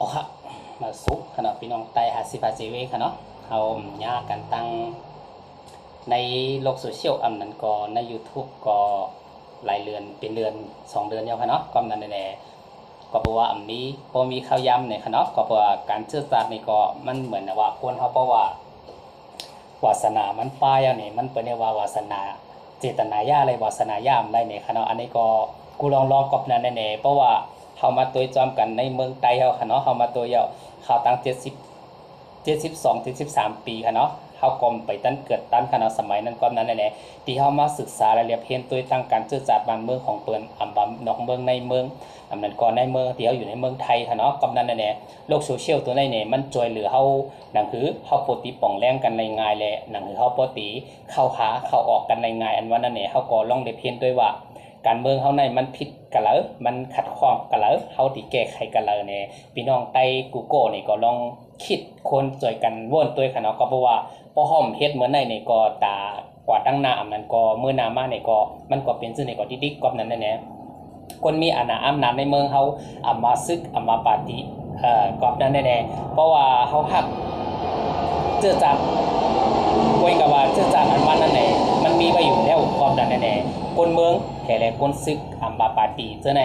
โอ้ครับมาสุขขนาดพี่น้องไต50 เจเวค่ะเนาะเอาญากันตั้งในโลกโซเชียลอันนั้นก็ใน YouTube ก็หลายเดือนเป็นเดือน2 เดือนแล้วค่ะเนาะก็นั้นแหละก็เพราะว่าอันนี้พอมีข่าวย้ำเนี่ยค่ะเนาะก็เพราะว่าการเชื่อจัดนี่ก็มันเหมือนว่าคนเขาเพราะว่าวาสนามันป้ายเนี่ยมันเป็นว่าวาสนาเจตนายาอะไรวาสนายามได้เนี่ยค่ะเนาะอันนี้ก็กูลองกับนั้นแน่เพราะว่าเฮามาตัวจอมกันในเมืองไทยเฮาค่ะเนาะเฮามาตัวเยาเขาตั้ง72 73 ปีค่ะเนาะเฮากลมไปตั้งเกิดตั้งค่ะเนาะสมัยนั้นก็นั้นแหละที่เฮามาศึกษารายละเอียดเพียนตัวตั้งการซื่อสัตย์บ้านเมืองของเปิ้นอำบำนอกเมืองในเมืองอำนั้นก่อนในเมืองที่เฮาอยู่ในเมืองไทยค่ะเนาะกำนั้นแหละโลกโซเชียลตัวนี้เนี่ยมันช่วยเหลือเฮานั่นคือเฮาปกติป้องแรงกันในง่ายแหละนั่นคือเฮาปกติเข้าหาเข้าออกกันในง่ายอันว่านั่นเนี่ยเฮาก็ลองได้เพียนด้วยว่าการเมืองเฮาในมันผิดกันแล้วมันขัดข้องกันแล้วเฮาสิแก้ไขกันแล้วเนี่ยพี่น้องใต้กูโก้นี่ก็ลองคิดคนช่วยกันว่นตัวค่ะเนาะก็เพราะว่าบ่ฮ้อมเฮ็ดเหมือนในนี่ก็ตากว่าตั้งหน้าอำนั้นก็มื้อหน้ามานี่ก็มันก็เป็นซื่อนี่ก็ดิกๆกอบนั้นแน่คนมีอำนาจในเมืองเฮามาซึกมาปาฏิกอบนั้นแน่เพราะว่าเฮาฮักเจื้อจัดไว้กับว่าเจื้อจัดอันว่านั่นแหละมันมีไว้อยู่แล้วกอบนั้นแน่คนเมืองแท้และคนซึกมาปาฏิเจ้าไหน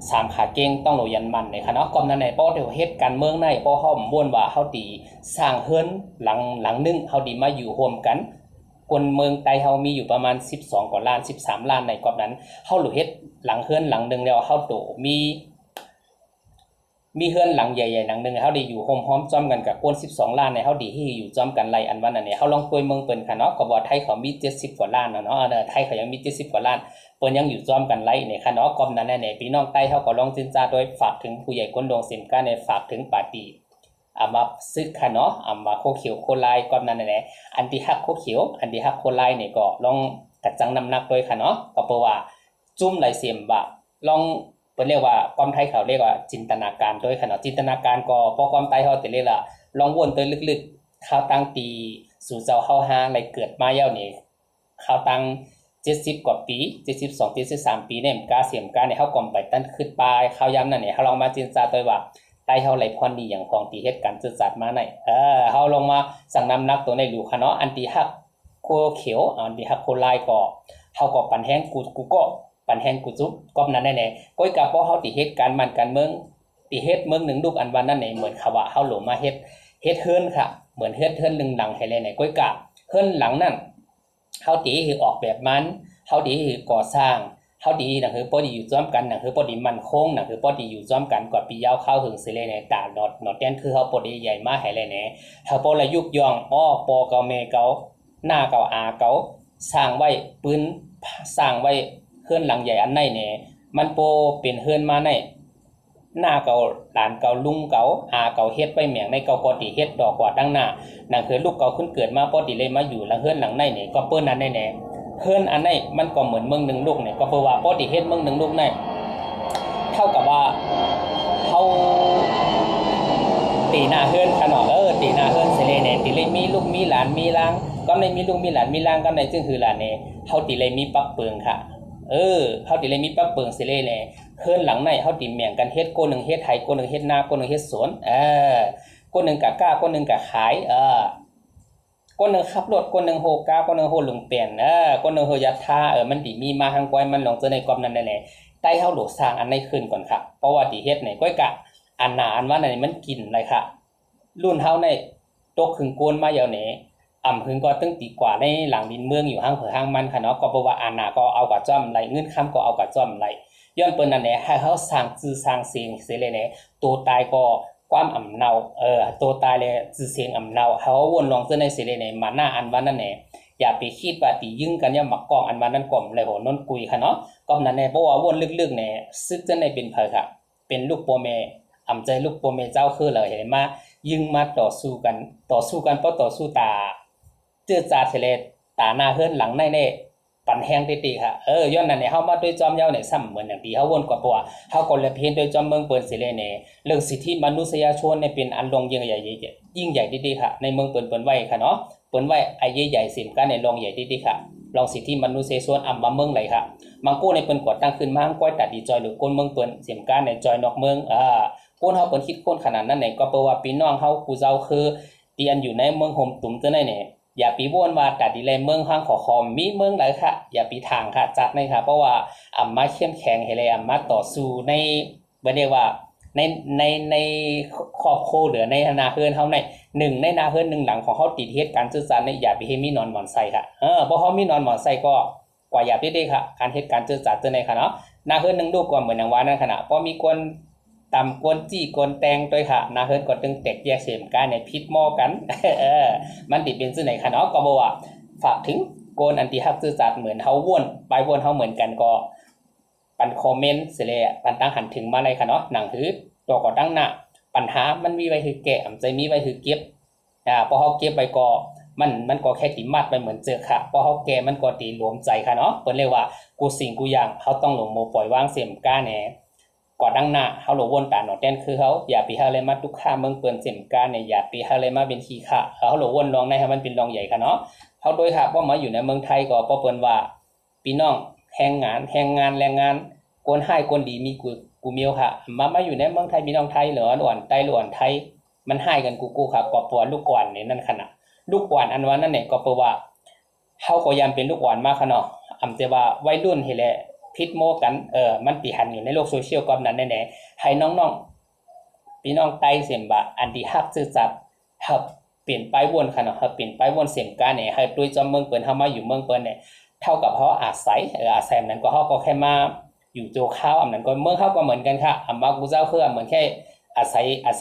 สามขาเก่งต้องโลยันมันในคณะกอมนั้นในป้อเดี๋ยวเฮ็ดการเมืองในป้อเฮาม่วนว่าเฮาดีสร้างเฮือนหลังนึงเฮาดีมาอยู่ร่วมกันคนเมืองไทยเฮามีอยู่ประมาณ12กว่าล้าน13ล้านในกอบนั้นเฮาหลุเฮ็ดหลังเฮือนหลังนึงแล้วเฮาโตมีเฮือนหลังใหญ่ๆหลังนึงเฮาได้อยู่โฮมพร้อมจ้อมกันกับคน12ล้านในเฮาดีที่อยู่จ้อมกันไล่อันว่านั่นเนี่ยเฮาลองคุยเมืองเปิ้นค่ะเนาะก็บ่ไทยเขามี70กว่าล้านเนาะไทยเขายังมี70กว่าล้านเปิ้นยังอยู่จ้อมกันไล่ในค่ะเนาะกอมนั้นแน่พี่น้องใต้เฮาก็ลองจินจาโดยฝากถึงผู้ใหญ่คนดงเสียมกาในฝากถึงปาตีมาซึกค่ะเนาะมาโคเขียวโคลายกอมนั้นแหละอันที่ฮักโคเขียวอันที่ฮักโคลายนี่ก็ลองกระจังน้ำหนักโดยค่ะเนาะก็เพราะว่าจุ่มไหลเสียมบะลองเปิ้นเรียกว่าความไทยเขาเรียกว่าจินตนาการโดยขนาดจินตนาการก็พอความไทยเฮาแต่เรียกล่ะลองวนตัวลึกๆข้าวตั้งปีสู่เจ้าเฮาหาอะไรเกิดมาแล้วนี่ข้าวตั้ง70กว่าปี72 73ปีเนี่ยกาเสียมกาเนี่ยเฮากอมไปตั้งขึ้นปลายข้าวยามนั่นเนี่ยเฮาลองมาจินตนาตัวว่าไต้เฮาไหลพรดีอย่างของที่เฮ็ดการสื่อสารมาในเฮาลงมาสั่งนำนักตัวในหลู่ค่ะเนาะอันที่ฮักโคเขียวอันที่ฮักโคลายก็เฮาก็ปันแห้งกูก็ปันแห่งกุจุบก็นั้นแน่ๆก้อยกับเพราะเฮาติเฮ็ดการมันการเมืองติเฮ็ดเมืองหนึ่งลูกอันวันนั้นแหน่เหมือนเขาว่าเฮาหลงมาเฮ็ดเฮือนค่ะเหมือนเฮือนหนึ่งหลังให้เลยเนี่ยก้อยกะเฮือนหลังนั้นเฮาติคือออกแบบมันเฮาติคือก่อสร้างเฮาดีนั่นคือบ่ได้อยู่ร่วมกันนั่นคือบ่ได้มั่นคงนั่นคือบ่ได้อยู่ร่วมกันกว่าปียาวเข้าถึงสิเลยเนี่ยตาดอดแดนคือเฮาบ่ได้ใหญ่มาให้เลยเนี่ยเฮาบ่ละยุกย่องปอเก่าแม่เก่าหน้าเก่าอาเก่าสร้างไว้ปืนสร้างไว้เฮือนหลังใหญ่อันไหนเนี่ยมันโปเป็นเฮือนมาในหน้าเก่าหลานเก่าลุงเก่าอาเก่าเฮ็ดไปแหม่งในเก่าปอติเฮ็ดดอกกว่าตั้งหน้านั่นคือลูกเก่าขึ้นเกิดมาปอติเลยมาอยู่ละเฮือนหลังในเนี่ยก็เปิ้นนั้นแน่เฮือนอันไหนมันก็เหมือนเมืองหนึ่งลูกเนี่ยก็เพราะว่าปอติเฮ็ดเมืองหนึ่งลูกในเท่ากับว่าเฮาตีหน้าเฮือนค่ะเนาะตีหน้าเฮือนสิเลยเนี่ยติเลยมีลูกมีหลานมีหลานก็ในมีลูกมีหลานมีหลานก็ในซึ่งคือหลานเนี่ยเฮาติเลยมีปักเปิงค่ะเฮาติเลยมีปักเปิงสิเลยเนี่ยเฮือนหลังในเฮาติแม่งกันเฮ็ดคนนึงเฮ็ดไร่คนนึงเฮ็ดนาคนนึงเฮ็ดสวนคนนึงก็กล้าคนนึงก็ขายคนนึงขับรถคนนึงโฮกาคนนึงโฮลุงเปลี่ยนคนนึงโฮยัดท่ามันสิมีมาทางก้อยมันลองเจอในกรมนั้นแหละใต้เฮาโหลสร้างอันไหนขึ้นก่อนค่ะเพราะว่าที่เฮ็ดนี่ก้อยกะอันหนาอันว่านี่มันกินเลยค่ะรุ่นเฮาในตกขึงโกนมาแล้วนี่หึงก็ตึ้งตีกว่าในหลังดินเมืองอยู่ห้างเผอห้างมันค่ะเนาะก็บ่ว่าอันหนาก็เอากะจ้อมไหลเงินค้ำก็เอากะจ้อมไหลย้อนเปิ้นนั่นแหละให้เฮาสร้างชื่อสร้างเสียงเสียเลยเนี่ยตัวตายก็ความเนาตัวตายเลยชื่อเสียงเนาเฮาวนลองเจอในสิเลยเนี่ยมาหน้าอันว่านั่นแหละอย่าไปคิดว่าติยึงกันอย่ามักกองอันว่านั้นก่อมเลยโหนนกุยค่ะเนาะก็นั้นแน่เพราะว่าวนลึกๆเนี่ยซึกจะในเป็นเผอค่ะเป็นลูกโปแม่ใจลูกโปแม่เจ้าคือเลยเห็นมายึงมาต่อสู้กันเพราะต่อสู้ตาเจื้อจาเทเลตาหน้าเฮือนหลังในเน่ปันแห้งติๆค่ะย้อนนั้นเนี่ยเฮามาด้วยจอมเย้าเนี่ยซ้ำเหมือนอย่างที่เฮาวนกว่าเพราะว่าเฮาก็เลยเพียนด้วยจอมเมืองเปิ้นสิเลยเนี่ยเรื่องสิทธิมนุษยชนเนี่ยเป็นอันลงยิ่งใหญ่ดีๆค่ะในเมืองเปิ้นไว้ค่ะเนาะเปิ้นไว้ไอ้ใหญ่ๆสิมกันในลงใหญ่ดีๆค่ะลองสิทธิมนุษยชนมาเมืองไหลค่ะมังโก้ในเปิ้นก่อตั้งขึ้นมาก้อยตัดดีจอยหรือคนเมืองเปิ้นสิมกันในจอยนอกเมือง ก้นเฮาเปิ้นคิดก้นขนาดนั้นเนี่ยก็แปลว่าพี่น้องเฮากูเจ้าคือที่อันอยู่ในเมืองโฮมตุ่มจังได๋เนี่ยอย่าปีบ่นว่าตัดดีแลเมืองข้างขอคอมมีเมืองหลายค่ะอย่าปีทางค่ะจัดเลยค่ะเพราะว่าอำมาเข้มแข็งให้เลยอำมาต่อสู้ในบ่ได้ว่าในในครอบครัวหรือในนาเฮือนเฮาใน1ในนาเฮือน1หลังของเฮาติดเหตุการณ์สื่อสารเนี่ยอย่าไปให้มีนอนหมอนใส่ค่ะบ่เฮามีนอนหมอนใส่ก็กว่าอย่าไปได้ค่ะการเหตุการณ์สื่อสารจังได๋ค่ะเนาะนาเฮือน1ลูกก็เหมือนอย่างว่านั่นขณะพอมีคนตำกวนจี้กวนแตงด้วยค่ะนาเฮือนก็ตึงแตกแยกเสียมกันในพิษหม้อกันมันติเป็นซื่อไหนค่ะเนาะก็บ่ว่าฝากถึงโกนอันที่ฮักซื่อสัตย์เหมือนเฮาวนไปวนเฮาเหมือนกันก็ปันคอมเมนต์สิเลยปันตั้งหันถึงมาเลยค่ะเนาะหนังหือตัวก็ตั้งหน้าปัญหามันมีไว้คือแก้อำใจมีไว้คือเก็บพอเฮาเก็บไว้ก็มันก็แค่ติมัดไปเหมือนเจอค่ะพอเฮาแก้มันก็ตีรวมใจค่ะเนาะเปิ้นเรียกว่ากูสิ่งกูอย่างเฮาต้องลงโมปล่อยวางเสียมก้าแหน่ก่อดังหน้าเฮาโลวนตาหนอแต้นคือเฮาอย่าไปหาอะไรมาทุกค่าเมืองเปิ้นเสียมก้าเนี่ยอย่าไปหาอะไรมาเป็นขี้ค่าเฮาโลวนลองในให้มันเป็นรองใหญ่ค่ะเนาะเฮาโดยค่ะว่ามาอยู่ในเมืองไทยก็เพราะเปิ้นว่าพี่น้องแรงงานแรงงานคนให้คนดีมีกูเมียวค่ะมาอยู่ในเมืองไทยพี่น้องไทยเหรอหลวนไต้หลวนไทยมันให้กันกูค่ะก็ปวดลูกอ่อนนี่นั่นขนาดลูกอ่อนอันว่านั่นเนี่ยก็เพราะว่าเฮาก็ยามเป็นลูกอ่อนมากค่ะเนาะอำแต่ว่าวัยรุ่นเฮ็ดแหละพิษโมกันมันปีหันอยู่ในโลกโซเชียลก่อนนั้นแน่ๆให้น้องๆพี่น้องไต้เสียมบะอันที่ฮักซื่อสัตย์ฮับเปลี่ยนไปวนค่ะเนาะเปลี่ยนไปวนเสียงกันเนี่ยให้ด้วยจอมเมืองเปิ้นเฮามาอยู่เมืองเปิ้นเนี่ยเท่ากับเฮาอาศัยนั้นก็เฮาก็แค่มาอยู่โจข้าวอันนั้นก็เมืองเฮาก็เหมือนกันค่ะมากูเจ้าคือเหมือนแค่อา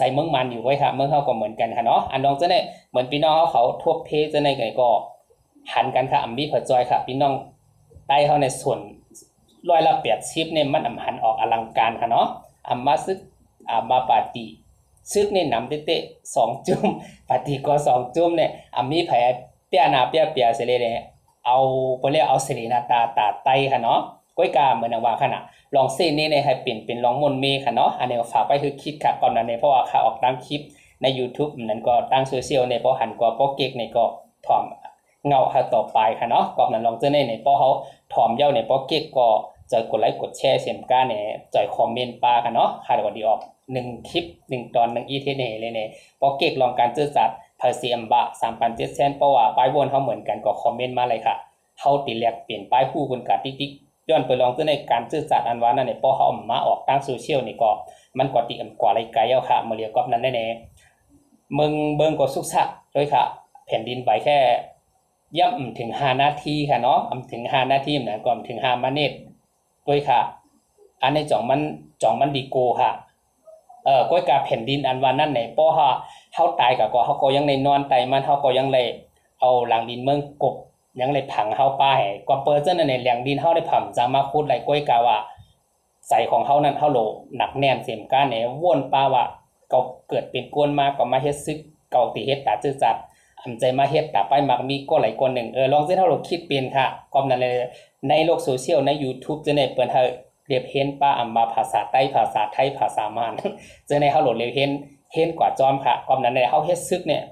ศัยเมืองมันอยู่ไว้ค่ะเมืองเฮาก็เหมือนกันค่ะเนาะอันน้องจังได๋เหมือนพี่น้องเขาทั่วเพจังได๋ก็หันกันค่ะมีพอจอยค่ะพี่น้องใต้เฮาในส่วน80%เนี่ยมันหันออกอลังการค่ะเนาะมาซึกมาปาร์ตี้ซึกในนำเตะ2จุ่มปาร์ตี้ก็2จุ่มเนี่ยมีแผลเปียหน้าเปียเสเลยเนี่ยเอาบ่เรียกเอาสิรินาตาตาไตค่ะเนาะก้อยกาเหมือนว่าขนาดลองเส้นนี้เนี่ยให้เป็นลองมนเมค่ะเนาะอันนี้ฝากไปคือคิดค่ะก่อนนั้นเนี่ยเพราะว่าข่าวออกตามคลิปใน YouTube นั้นก็ตั้งโซเชียลเนี่ยพอหันก็พอเก๊กเนี่ยก็ถ่อมเงาค่ะต่อไปค่ะเนาะก่อนนั้นลองเจอเนี่ยพอเฮาถ่อมเย้าเนี่ยพอเก๊กก็จอยกดไลค์กดแชร์เสียมก้าเนี่ยจอยคอมเมนต์ปาค่ะเนาะค่ะก็ดีออก1คลิป1ตอน1อีเทเนเลยเนี่ยพอเก๊กลองการซื่อสัตย์ภาษีอัมบะ 3,700 เพราะว่าป้ายวนเฮาเหมือนกันก็คอมเมนต์มาเลยค่ะเฮาติแลกเปลี่ยนป้ายคู่กันกับติ๊กย้อนไปลองตัวในการสื่อสารอันว่านั่นเนี่ยพอเฮามาออกทางโซเชียลนี่ก็มันก็ติกว่าไรไกลเอาค่ะมาเรียกกับนั้นแน่ๆมึงเบิ่งก็สุกซักด้วยค่ะแผ่นดินไหวแค่ย่ำถึง5นาทีค่ะเนาะถึง5นาทีนั่นก็ถึง5มาเนตด้วยค่ะอันในจ่องมันดีโกค่ะก้อยกาแผ่นดินอันว่านั่นเนี่ยพอเฮาตายก็เฮาก็ยังได้นอนไตมันเฮาก็ยังได้เอาหลังดินเมืองกบยังเลยผังเฮาป้าให้ก็เปิดจังนั้นเนี่ยแหล่งดินเฮาได้ผังจะมาขุดไหลก้อยกาว่าใส่ของเฮานั้นเฮาโลหนักแน่นเสียมก้านเนี่ยวนป้าว่าก็เกิดเป็นกวนมาก็มาเฮ็ดซึกเก่าติเฮ็ดตาซื่อจัดอำใจมาเฮ็ดตาไปมักมีก็หลายคนนึงลองสิเฮาโลคิดเป็นค่ะก็นั้นเลยในโลกโซเชียลใน YouTube จังได๋เปิ้นเฮาเรียบเห็นป้าอำมาภาษาใต้ภาษาไทยภาษามานจังได๋เฮาโลเรียบเห็นกว่าจอมค่ะก็นั้นเลยเฮาเฮ็ดซึกเนี่ย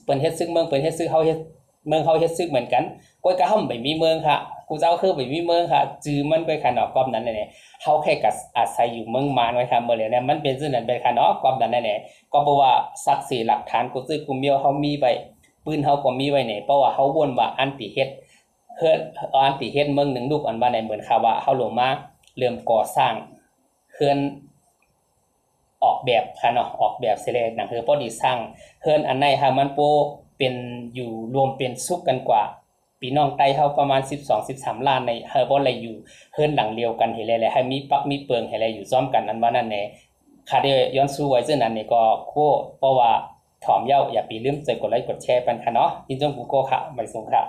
เปิ้นเฮ็ดซึกเมืองเปิ้นเฮ็ดซึกเฮาเฮ็ดเมืองเฮาเฮ็ดซึกเหมือนกันก้อยก็เฮาไม่มีเมืองค่ะกูเจ้าคือไม่มีเมืองค่ะจื้อมันไปค่ะเนาะกอบนั้นเนี่ยเฮาแค่ก็อาศัยอยู่เมืองมานไว้ค่ะเมื่อเนี่ยมันเป็นซื่อนั้นไปค่ะเนาะกอบนั้นเนี่ยก็เพราะว่าศักดิ์ศรีหลักฐานกูซื้อกูเมียวเฮามีไว้ปืนเฮาก็มีไว้เนี่ยเพราะว่าเฮาวนว่าอันติเฮ็ดเฮือนอันติเฮ็ดเมืองหนึ่งลูกอันว่าได้เหมือนค่ะว่าเฮาลงมาเริ่มก่อสร้างเฮือนออกแบบค่ะเนาะออกแบบสิเลยหนังคือพอดีสร้างเฮือนอันไหนค่ะมันโปเป็นอยู่รวมเป็นสุขกันกว่าพี่น้องไต้เฮาประมาณ12-13ล้านในเฮาบ่ได้อยู่เฮือนหลังเดียวกันเฮ็ดแล้วให้มีปักมีเปิงให้แล้วอยู่ซ้อมกันอันว่านั่นแหละค่ะได้ย้อนสู่ไว้ซึ่งนั้นนี่ก็โคเพราะว่าถ่อมเย้าอย่าไปลืมใจกดไลค์กดแชร์ปันค่ะเนาะยินจงกูโกค่ะไม่สงค่ะ